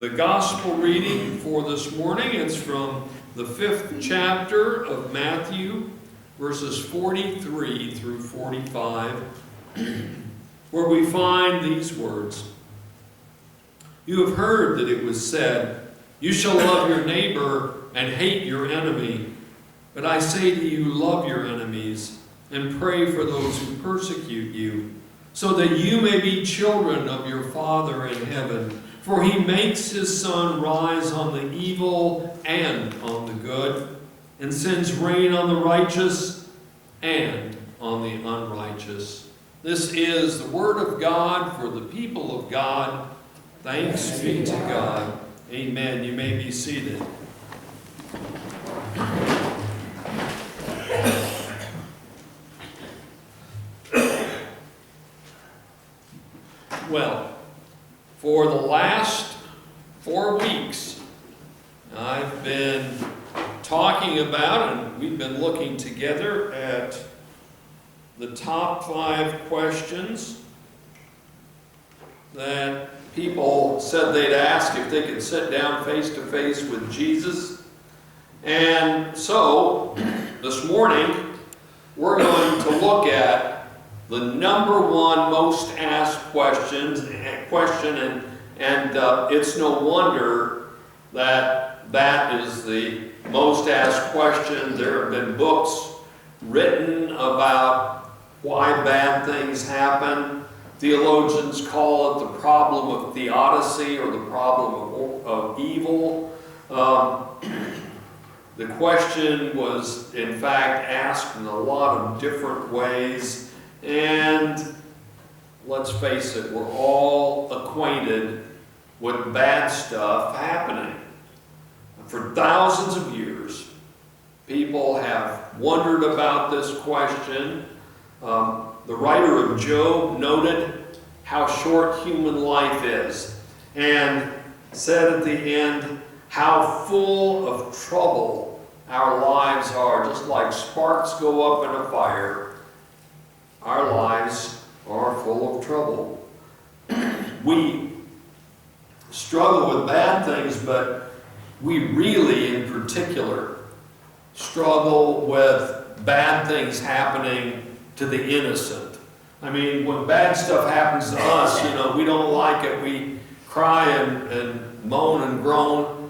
The gospel reading for this morning is from the 5th chapter of Matthew, verses 43 through 45, where we find these words. You have heard that it was said, "You shall love your neighbor and hate your enemy." But I say to you, love your enemies and pray for those who persecute you, so that you may be children of your Father in heaven. For he makes his sun rise on the evil and on the good, and sends rain on the righteous and on the unrighteous. This is the word of God for the people of God. Thanks be to God. Amen. You may be seated. Well, for the last 4 weeks, I've been talking about, and we've been looking together at the top 5 questions that people said they'd ask if they could sit down face to face with Jesus. And so, this morning, we're going to look at the number 1 most asked question, and it's no wonder that that is the most asked question. There have been books written about why bad things happen. Theologians call it the problem of theodicy, or the problem of evil. The question was, in fact, asked in a lot of different ways. And let's face it, we're all acquainted with bad stuff happening. For thousands of years, people have wondered about this question. The writer of Job noted how short human life is, and said at the end how full of trouble our lives are. Just like sparks go up in a fire, our lives are full of trouble. We struggle with bad things, but we really, in particular, struggle with bad things happening to the innocent. I mean, when bad stuff happens to us, we don't like it. We cry and moan and groan.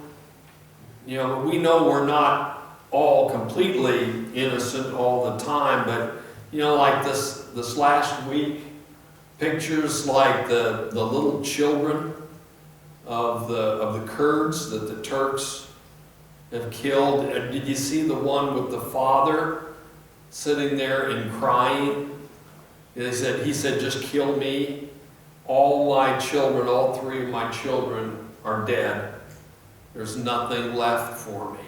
We know we're not all completely innocent all the time, but like this last week, pictures like the little children of the Kurds that the Turks have killed. Did you see the one with the father sitting there and crying? He said, just kill me. All my children, all 3 of my children are dead. There's nothing left for me.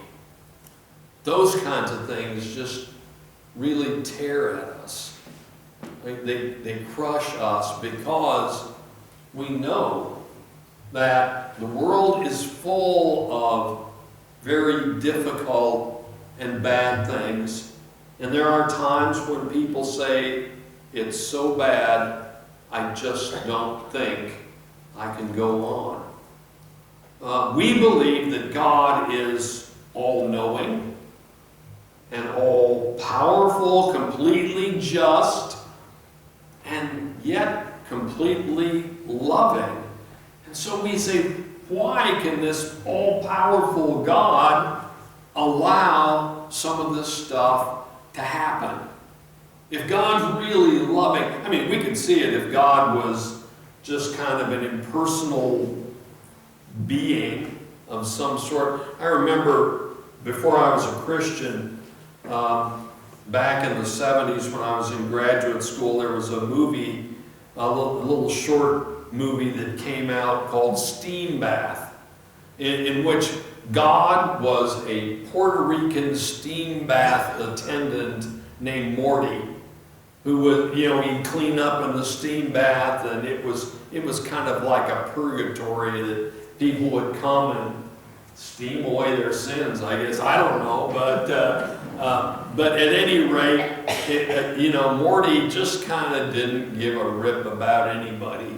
Those kinds of things just really tear at us. They crush us, because we know that the world is full of very difficult and bad things. And there are times when people say, it's so bad, I just don't think I can go on. We believe that God is all-knowing and all-powerful, completely just, and yet completely loving. And so we say, why can this all-powerful God allow some of this stuff to happen? If God's really loving, we could see it if God was just kind of an impersonal being of some sort. I remember before I was a Christian, back in the 70s when I was in graduate school, there was a movie, a little short movie that came out called Steam Bath, in which God was a Puerto Rican steam bath attendant named Morty, who would, he'd clean up in the steam bath, and it was kind of like a purgatory that people would come and steam away their sins, I guess. I don't know, but at any rate, Morty just kind of didn't give a rip about anybody.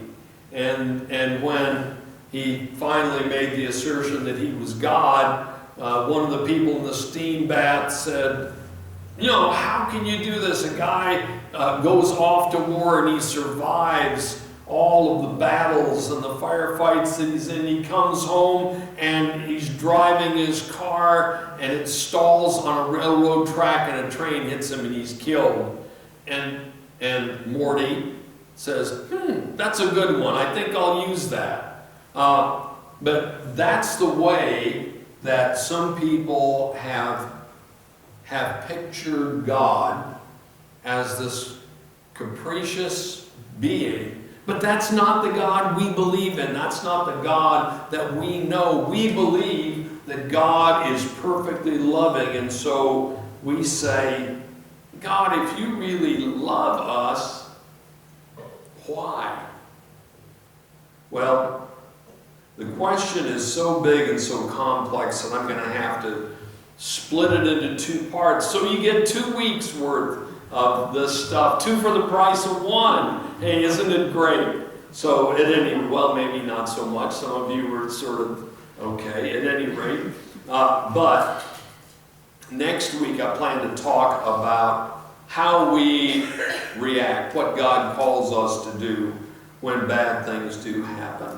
And when he finally made the assertion that he was God, one of the people in the steam bath said, how can you do this? A guy goes off to war and he survives all of the battles and the firefights that he's in. He comes home and he's driving his car and it stalls on a railroad track and a train hits him and he's killed. And Morty says, that's a good one. I think I'll use that. But that's the way that some people have pictured God as this capricious being. But that's not the God we believe in. That's not the God that we know. We believe that God is perfectly loving. And so we say, God, if you really love us, why? Well, the question is so big and so complex that I'm going to have to split it into two parts. So you get 2 weeks worth of this stuff, 2 for the price of 1. Hey, isn't it great? So at any, well, maybe not so much. Some of you were sort of okay at any rate. But next week I plan to talk about how we react, what God calls us to do when bad things do happen.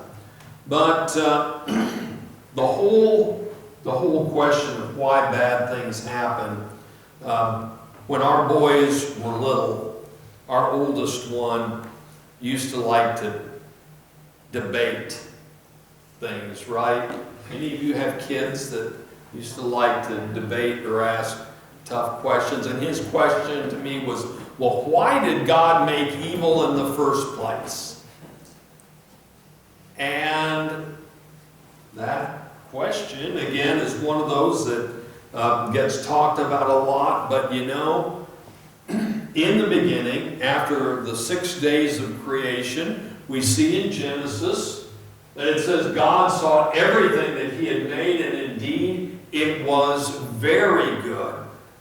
But the whole question of why bad things happen, when our boys were little, our oldest one used to like to debate things, right? Any of you have kids that used to like to debate or ask tough questions? And his question to me was, well, why did God make evil in the first place? And that question, again, is one of those that gets talked about a lot. But in the beginning, after the 6 days of creation, we see in Genesis that it says God saw everything that he had made, and indeed it was very good.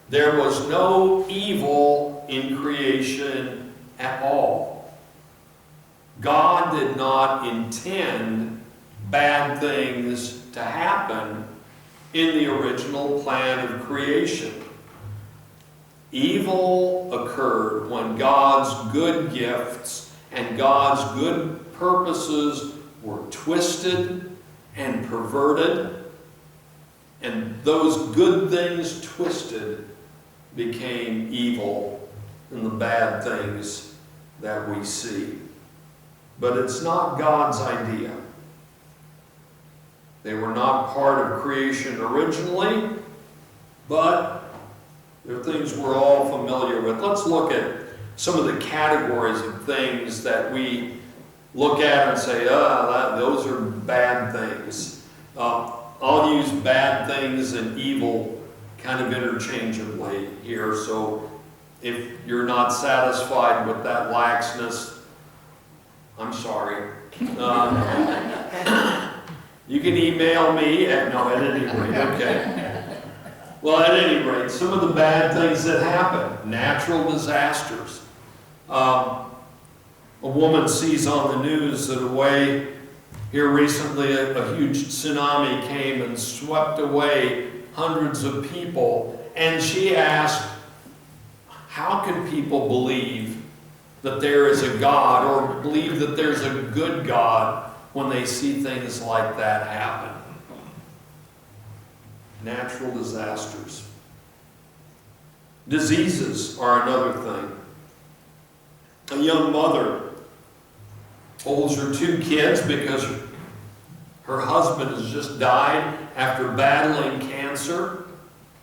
There was no evil in creation at all. God did not intend bad things to happen in the original plan of creation. Evil occurred when God's good gifts and God's good purposes were twisted and perverted, and those good things twisted became evil in the bad things that we see. But it's not God's idea. They were not part of creation originally, but they're things we're all familiar with. Let's look at some of the categories of things that we look at and say, those are bad things. I'll use bad things and evil kind of interchangeably here. So if you're not satisfied with that laxness, I'm sorry. You can email me at any rate, okay. Well, at any rate, some of the bad things that happen, natural disasters. A woman sees on the news that here recently a huge tsunami came and swept away hundreds of people, and she asked, how can people believe that there is a God, or believe that there's a good God, when they see things like that happen? Natural disasters. Diseases are another thing. A young mother holds her 2 kids because her husband has just died after battling cancer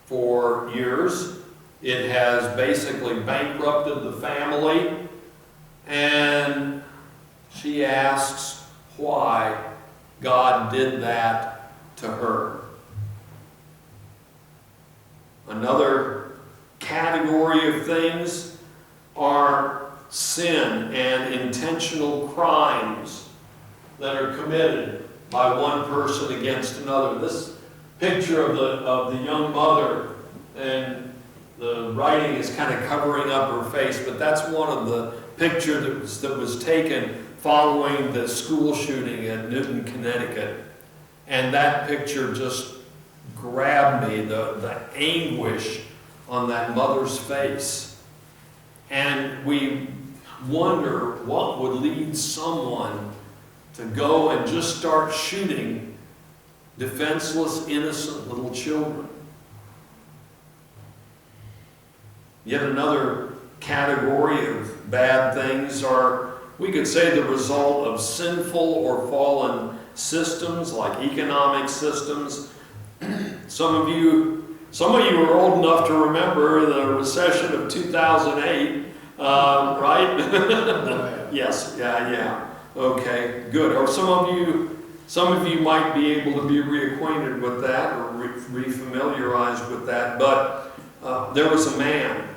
for years. It has basically bankrupted the family, and she asks why God did that to her. Another category of things are sin and intentional crimes that are committed by one person against another. This picture of the young mother, and the writing is kind of covering up her face, but that's one of the pictures that was taken following the school shooting at Newton, Connecticut. And that picture just grabbed me, the anguish on that mother's face. And we wonder what would lead someone to go and just start shooting defenseless, innocent little children. Yet another category of bad things are, we could say, the result of sinful or fallen systems, like economic systems. Some of you are old enough to remember the recession of 2008, right? Yes, yeah. Okay, good. Or some of you might be able to be reacquainted with that or refamiliarized with that. But there was a man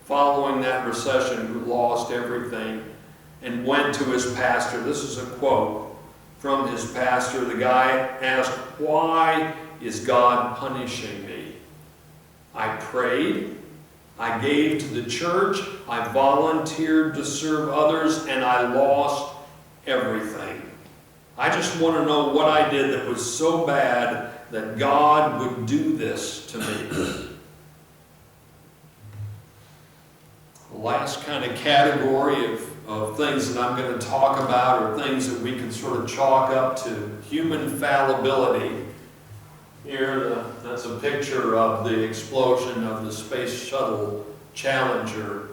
following that recession who lost everything and went to his pastor. This is a quote from his pastor. The guy asked, "Why is God punishing me? I prayed, I gave to the church, I volunteered to serve others, and I lost everything. I just want to know what I did that was so bad that God would do this to me." The last kind of category of things that I'm going to talk about are things that we can sort of chalk up to human fallibility. Here, that's a picture of the explosion of the Space Shuttle Challenger.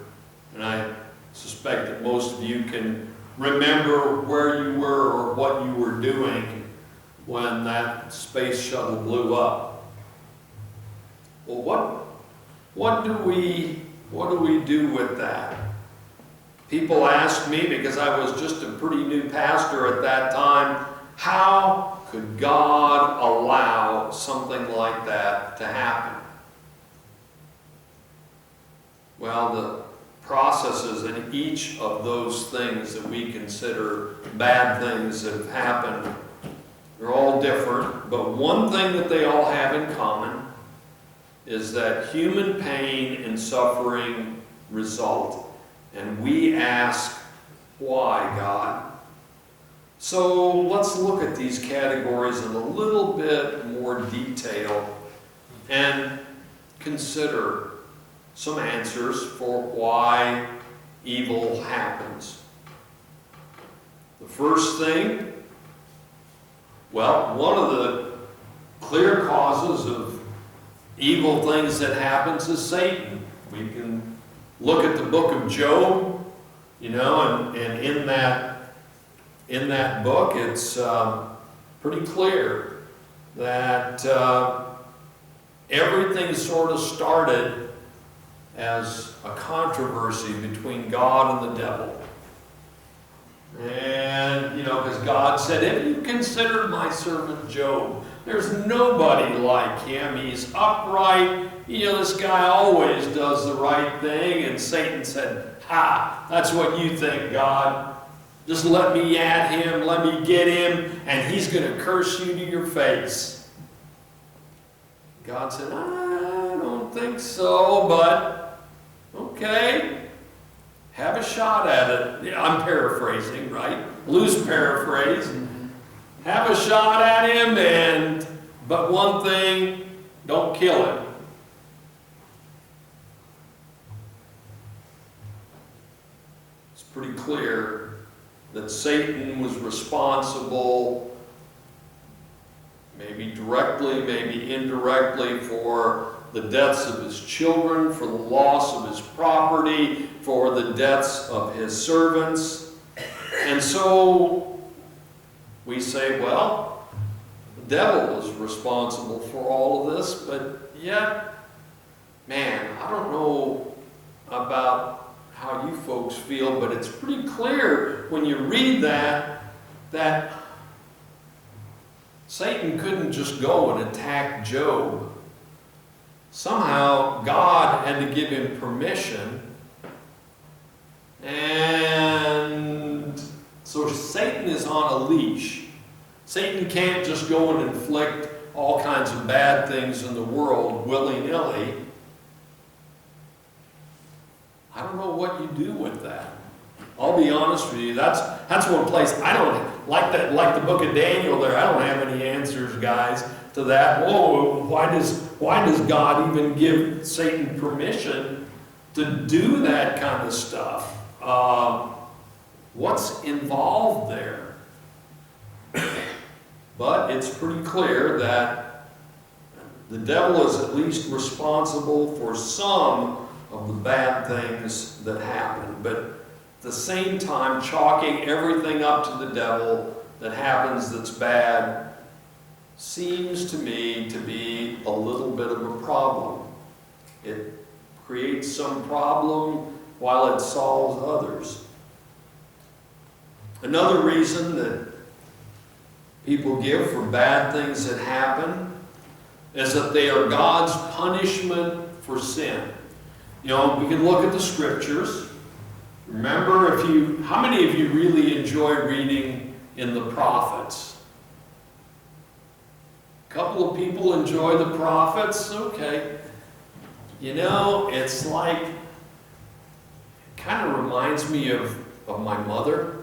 And I suspect that most of you can remember where you were or what you were doing when that space shuttle blew up. Well, what do we do with that? People ask me, because I was just a pretty new pastor at that time, how could God allow something like that to happen? Well, the processes in each of those things that we consider bad things that have happened, they're all different, but one thing that they all have in common is that human pain and suffering result. And we ask, why, God? So let's look at these categories in a little bit more detail and consider some answers for why evil happens. The first thing, well, one of the clear causes of evil things that happens is Satan. We can look at the book of Job, and in that book, it's pretty clear that everything sort of started as a controversy between God and the devil. And, because God said, "Have you considered my servant Job? There's nobody like him. He's upright. This guy always does the right thing." And Satan said, "Ha, that's what you think, God. Just let me at him, let me get him, and he's going to curse you to your face." God said, "I don't think so, but okay, have a shot at it." Yeah, I'm paraphrasing, right? Loose paraphrase. Have a shot at him, but one thing, don't kill him. It's pretty clear that Satan was responsible, maybe directly, maybe indirectly, for the deaths of his children, for the loss of his property, for the deaths of his servants. And so we say, well, the devil is responsible for all of this, but yet, man, I don't know about how you folks feel, but it's pretty clear when you read that Satan couldn't just go and attack Job. Somehow God had to give him permission, and so Satan is on a leash. Satan can't just go and inflict all kinds of bad things in the world willy-nilly. I don't know what you do with that. I'll be honest with you, that's one place I don't, like the book of Daniel there, I don't have any answers, guys, to that. Whoa, why does God even give Satan permission to do that kind of stuff? What's involved there? But it's pretty clear that the devil is at least responsible for some of the bad things that happen. But at the same time, chalking everything up to the devil that happens that's bad seems to me to be a little bit of a problem. It creates some problem while it solves others. Another reason that people give for bad things that happen is that they are God's punishment for sin. You know, we can look at the scriptures. Remember, how many of you really enjoy reading in the prophets? A couple of people enjoy the prophets. Okay. You know, it's like, it kind of reminds me of my mother.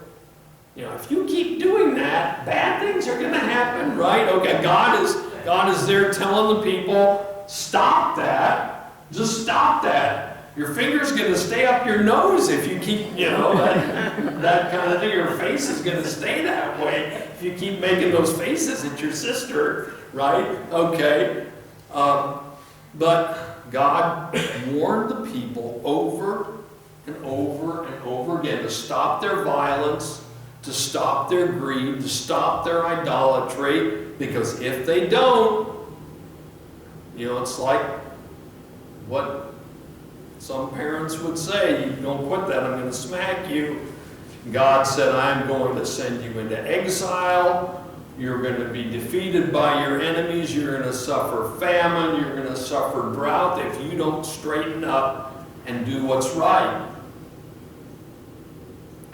You know, if you keep doing that, bad things are going to happen, right? Okay, God is there telling the people, stop that. Just stop that. Your finger's going to stay up your nose if you keep, that kind of thing. Your face is going to stay that way if you keep making those faces at your sister, right? Okay. But God warned the people over and over and over again to stop their violence, to stop their greed, to stop their idolatry, because if they don't, it's like what some parents would say, you don't quit that, I'm going to smack you. God said, I'm going to send you into exile. You're going to be defeated by your enemies. You're going to suffer famine. You're going to suffer drought if you don't straighten up and do what's right.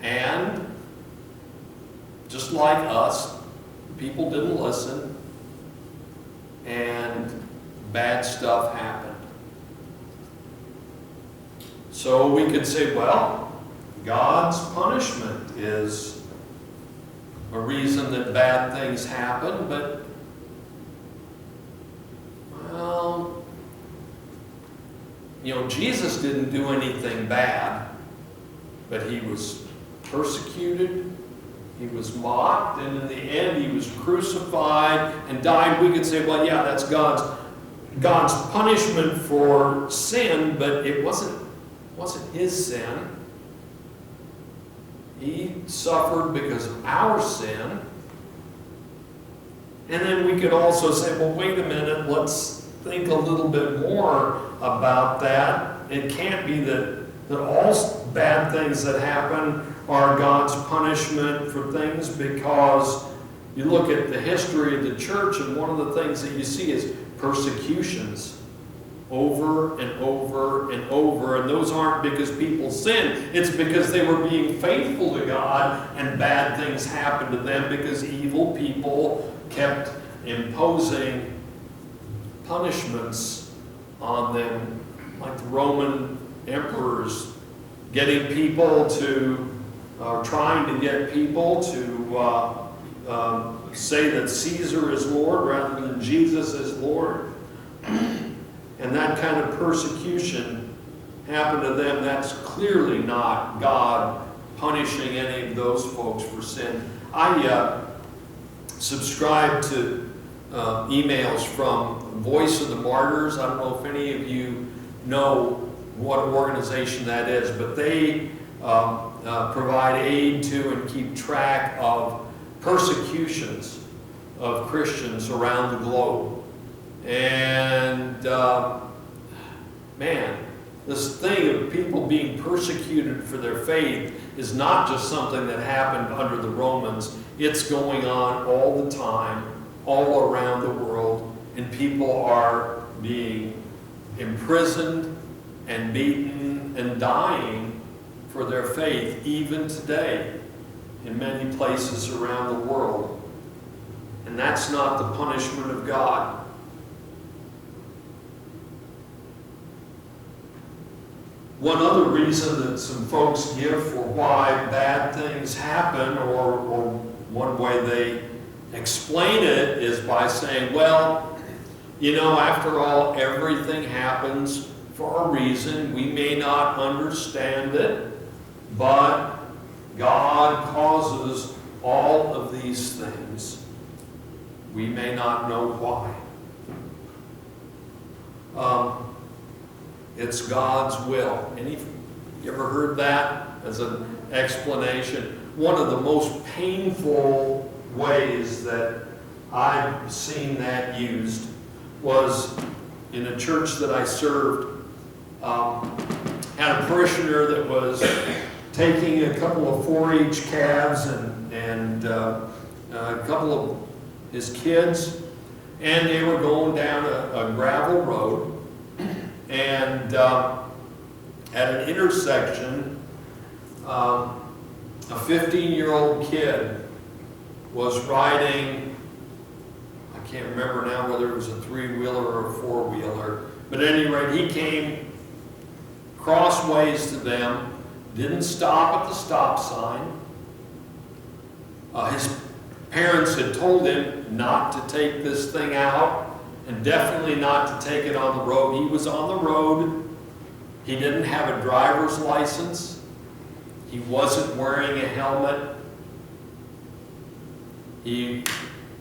And just like us, people didn't listen, and bad stuff happened. So we could say, well, God's punishment is a reason that bad things happen, but, well, Jesus didn't do anything bad, but he was persecuted, he was mocked, and in the end he was crucified and died. We could say, well, yeah, that's God's punishment for sin, but it wasn't his sin. He suffered because of our sin. And then we could also say, well, wait a minute, let's think a little bit more about that. It can't be that all bad things that happen are God's punishment for things, because you look at the history of the church, and one of the things that you see is persecutions over and over and over, and those aren't because people sinned. It's because they were being faithful to God, and bad things happened to them because evil people kept imposing punishments on them, like the Roman emperors getting people to, trying to get people to say that Caesar is Lord rather than Jesus is Lord. And that kind of persecution happened to them. That's clearly not God punishing any of those folks for sin. I subscribe to emails from Voice of the Martyrs. I don't know if any of you know what organization that is, but they provide aid to and keep track of persecutions of Christians around the globe. And man, this thing of people being persecuted for their faith is not just something that happened under the Romans. It's going on all the time, all around the world, and people are being imprisoned and beaten and dying for their faith, even today, in many places around the world. And that's not the punishment of God. One other reason that some folks give for why bad things happen, or one way they explain it, is by saying, well, you know, after all, everything happens for a reason. We may not understand it, but God causes all of these things. We may not know why. It's God's will. You ever heard that as an explanation? One of the most painful ways that I've seen that used was in a church that I served. Had a parishioner that was taking a couple of 4-H calves and a couple of his kids, and they were going down a gravel road, and at an intersection, a 15-year-old kid was riding, I can't remember now whether it was a 3-wheeler or a 4-wheeler, but at any rate, he came crossways to them, didn't stop at the stop sign. His parents had told him not to take this thing out, and definitely not to take it on the road. He was on the road. He didn't have a driver's license. He wasn't wearing a helmet. He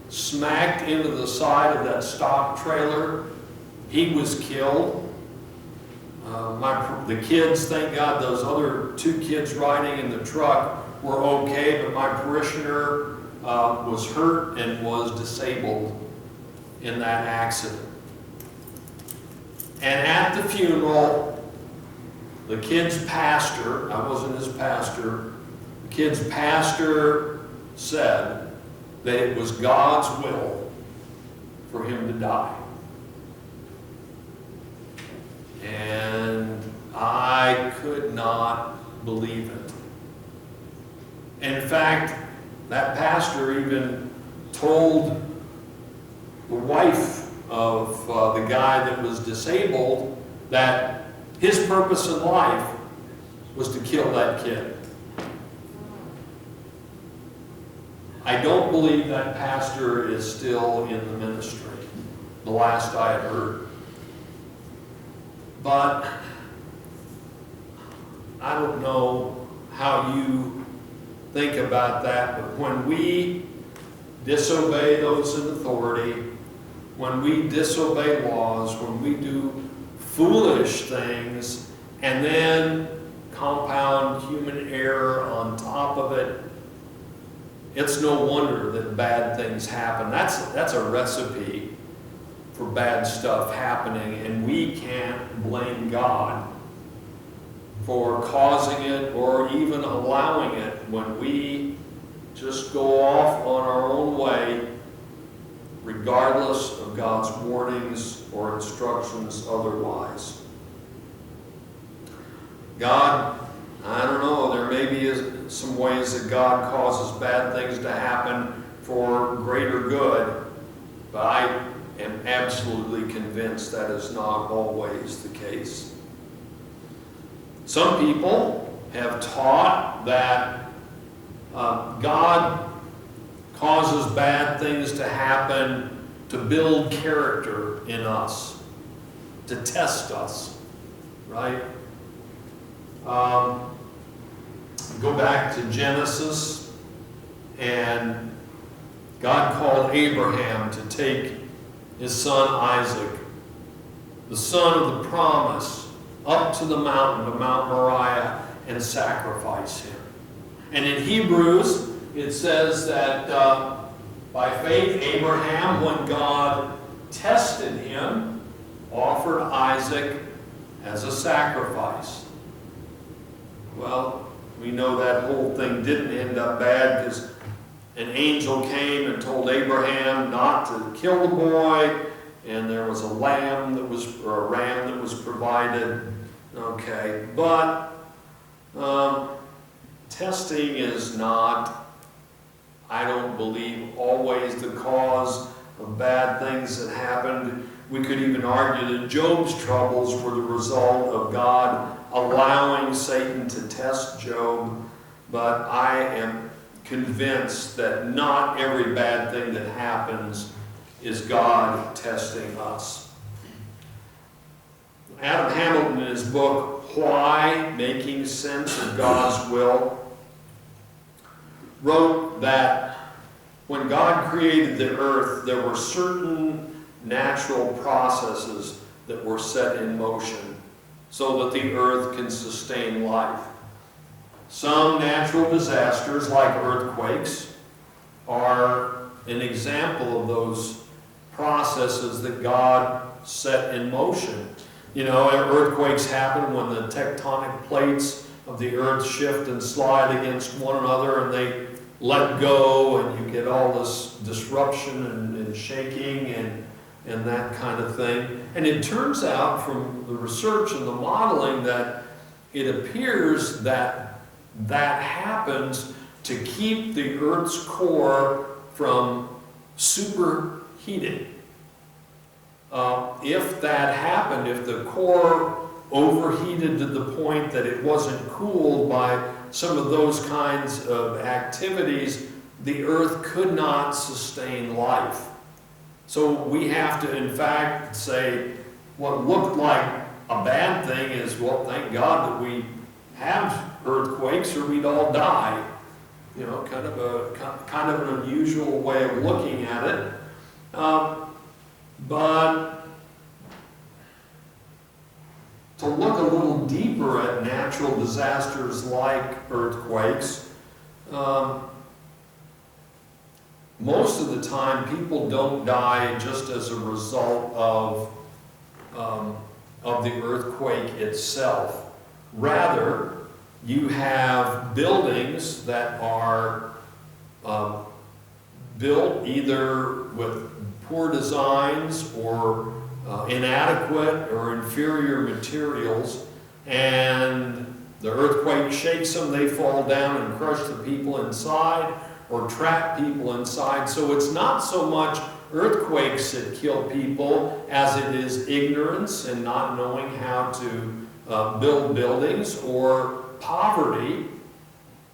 smacked into the side of that stock trailer. He was killed. The kids, thank God, those other 2 kids riding in the truck were okay, but my parishioner was hurt and was disabled in that accident. And at the funeral, the kid's pastor, I wasn't his pastor, the kid's pastor said that it was God's will for him to die. And I could not believe it. In fact, that pastor even told the wife of the guy that was disabled that his purpose in life was to kill that kid. I don't believe that pastor is still in the ministry, the last I had heard. But I don't know how you think about that, but when we disobey those in authority, when we disobey laws, when we do foolish things, and then compound human error on top of it, it's no wonder that bad things happen. That's a recipe for bad stuff happening, and we can't blame God for causing it or even allowing it when we just go off on our own way, regardless of God's warnings or instructions otherwise. God, I don't know, there may be some ways that God causes bad things to happen for greater good, but I am absolutely convinced that is not always the case. Some people have taught that God causes bad things to happen to build character in us, to test us, right? Go back to Genesis, and God called Abraham to take his son Isaac, the son of the promise, up to the mountain, to Mount Moriah, and sacrifice him. And in Hebrews, it says that by faith, Abraham, when God tested him, offered Isaac as a sacrifice. Well, we know that whole thing didn't end up bad, because an angel came and told Abraham not to kill the boy, and there was a ram that was provided. Okay, but testing is not, I don't believe, always the cause of bad things that happened. We could even argue that Job's troubles were the result of God allowing Satan to test Job. But I am convinced that not every bad thing that happens is God testing us. Adam Hamilton, in his book, Why? Making Sense of God's Will, wrote that when God created the earth, there were certain natural processes that were set in motion so that the earth can sustain life. Some natural disasters, like earthquakes, are an example of those processes that God set in motion. You know, earthquakes happen when the tectonic plates of the earth shift and slide against one another, and they let go, and you get all this disruption and shaking and that kind of thing. And it turns out from the research and the modeling that it appears that that happens to keep the Earth's core from superheating. If that happened, if the core overheated to the point that it wasn't cooled by some of those kinds of activities, the earth could not sustain life. So we have to, in fact, say what looked like a bad thing is, well, thank God that we have earthquakes or we'd all die. You know, kind of an unusual way of looking at it. But to look a little deeper at natural disasters like earthquakes, most of the time people don't die just as a result of the earthquake itself. Rather, you have buildings that are built either with poor designs or inadequate or inferior materials, and the earthquake shakes them, they fall down and crush the people inside or trap people inside. So it's not so much earthquakes that kill people as it is ignorance and not knowing how to build buildings, or poverty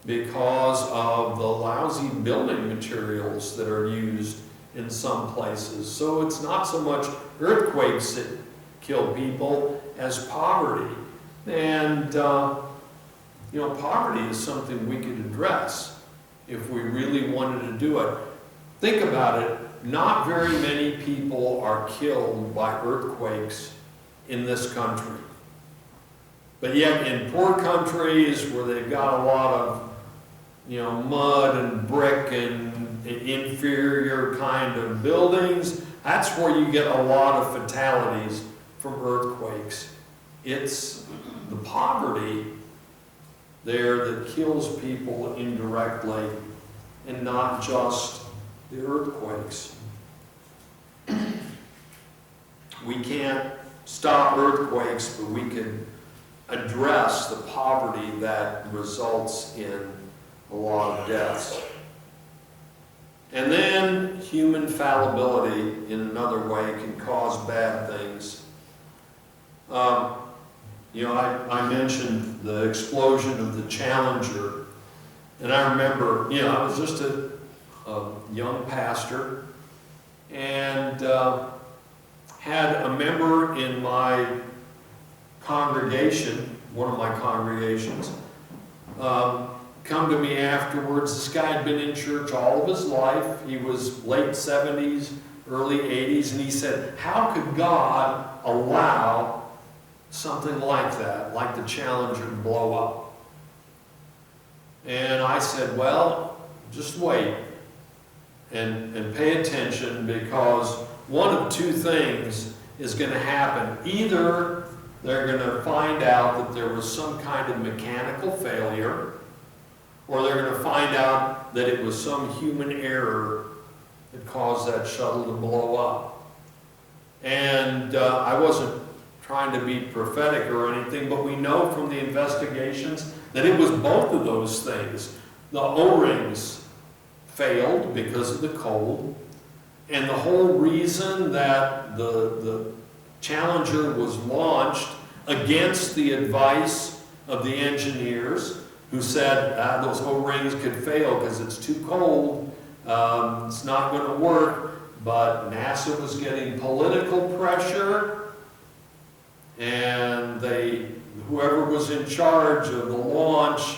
because of the lousy building materials that are used in some places. So it's not so much earthquakes that kill people as poverty. And, you know, poverty is something we could address if we really wanted to do it. Think about it. Not very many people are killed by earthquakes in this country. But yet in poor countries where they've got a lot of, you know, mud and brick and inferior kind of buildings, that's where you get a lot of fatalities from earthquakes. It's the poverty there that kills people indirectly, and not just the earthquakes. We can't stop earthquakes, but we can address the poverty that results in a lot of deaths. And then human fallibility in another way can cause bad things. You know, I mentioned the explosion of the Challenger, and I remember, you know, I was just a young pastor, and had a member in my congregation, one of my congregations, come to me afterwards. This guy had been in church all of his life. He was late 70s, early 80s, and he said, how could God allow something like that, like the Challenger, to blow up? And I said, well, just wait and pay attention, because one of two things is going to happen. Either they're going to find out that there was some kind of mechanical failure, or they're going to find out that it was some human error that caused that shuttle to blow up. And I wasn't trying to be prophetic or anything, but we know from the investigations that it was both of those things. The O-rings failed because of the cold, And the whole reason that the Challenger was launched against the advice of the engineers, who said those O-rings could fail because it's too cold, it's not going to work, but NASA was getting political pressure, and whoever was in charge of the launch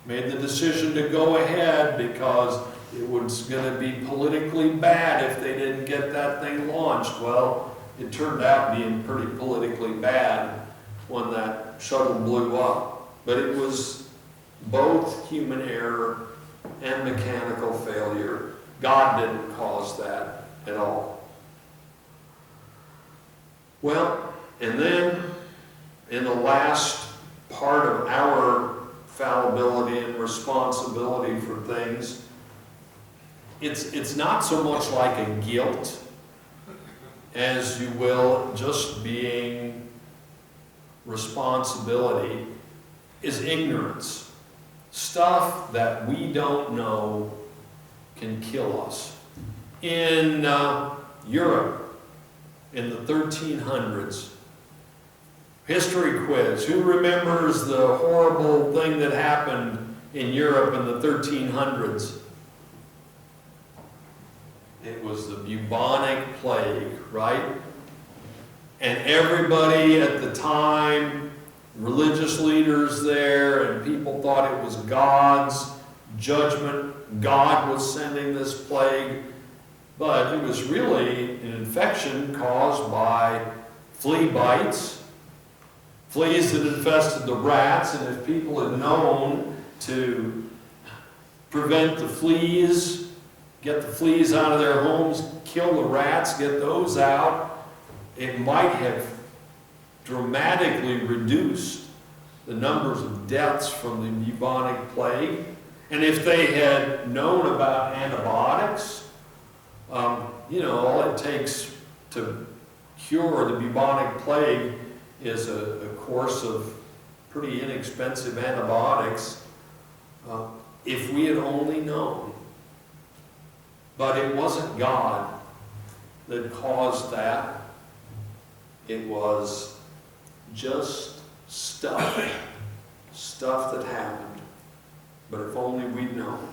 made the decision to go ahead because it was going to be politically bad if they didn't get that thing launched. Well, it turned out being pretty politically bad when that shuttle blew up. But it was both human error and mechanical failure. God didn't cause that at all. Well, and then in the last part of our fallibility and responsibility for things, it's not so much like a guilt as you will just being responsibility, is ignorance. Stuff that we don't know can kill us. In Europe, in the 1300s, history quiz, who remembers the horrible thing that happened in Europe in the 1300s? It was the bubonic plague, right? And everybody at the time, religious leaders there, and people thought it was God's judgment. God was sending this plague. But it was really an infection caused by flea bites, fleas that infested the rats, and if people had known to prevent the fleas, get the fleas out of their homes, kill the rats, get those out, it might have dramatically reduced the numbers of deaths from the bubonic plague. And if they had known about antibiotics, all it takes to cure the bubonic plague is a course of pretty inexpensive antibiotics. If we had only known. But it wasn't God that caused that. It was just stuff that happened. But if only we'd known.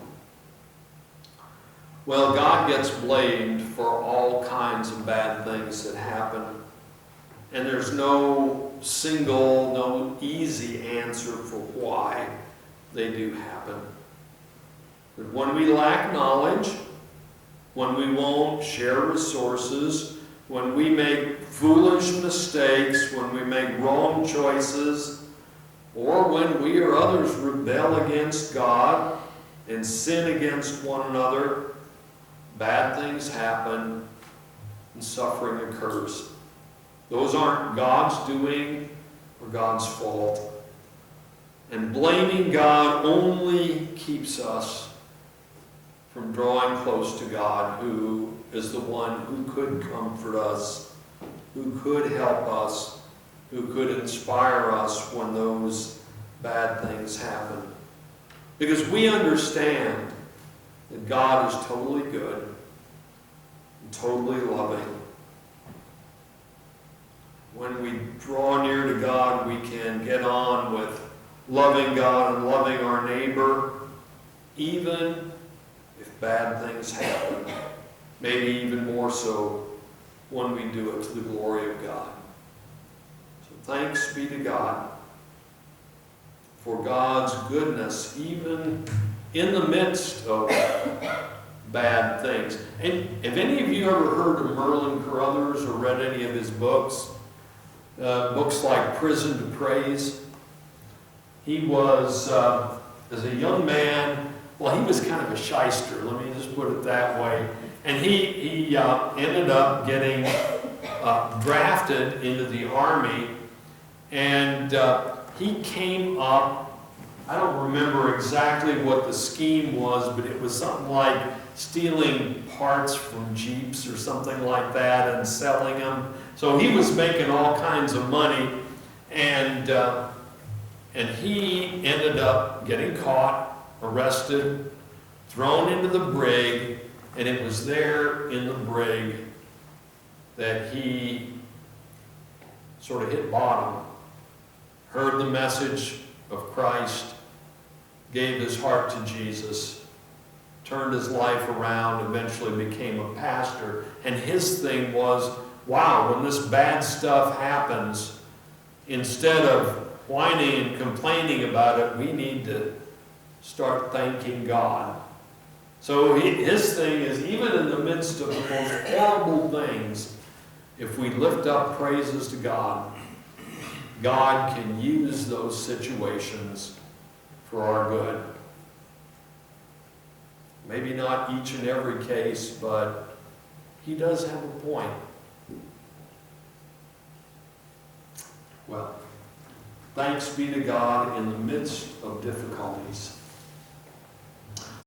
Well, God gets blamed for all kinds of bad things that happen. And there's no easy answer for why they do happen. But when we lack knowledge, when we won't share resources, when we make foolish mistakes, when we make wrong choices, or when we or others rebel against God and sin against one another, bad things happen and suffering occurs. Those aren't God's doing or God's fault. And blaming God only keeps us from drawing close to God, who is the one who could comfort us, who could help us, who could inspire us when those bad things happen. Because we understand that God is totally good and totally loving. When we draw near to God, we can get on with loving God and loving our neighbor, even if bad things happen, maybe even more so when we do it to the glory of God. So thanks be to God for God's goodness, even in the midst of bad things. And have any of you ever heard of Merlin Carothers or read any of his books? Books like Prison to Praise. He was, as a young man, well, he was kind of a shyster, let me just put it that way. And he ended up getting drafted into the Army, and he came up, I don't remember exactly what the scheme was, but it was something like stealing parts from Jeeps or something like that and selling them. So he was making all kinds of money, and he ended up getting caught, arrested, thrown into the brig, And it was there in the brig that he sort of hit bottom, heard the message of Christ, gave his heart to Jesus, turned his life around, eventually became a pastor. And his thing was, wow, when this bad stuff happens, instead of whining and complaining about it, we need to start thanking God. So his thing is, even in the midst of the most horrible things, if we lift up praises to God, God can use those situations for our good. Maybe not each and every case, but he does have a point. Well, thanks be to God in the midst of difficulties.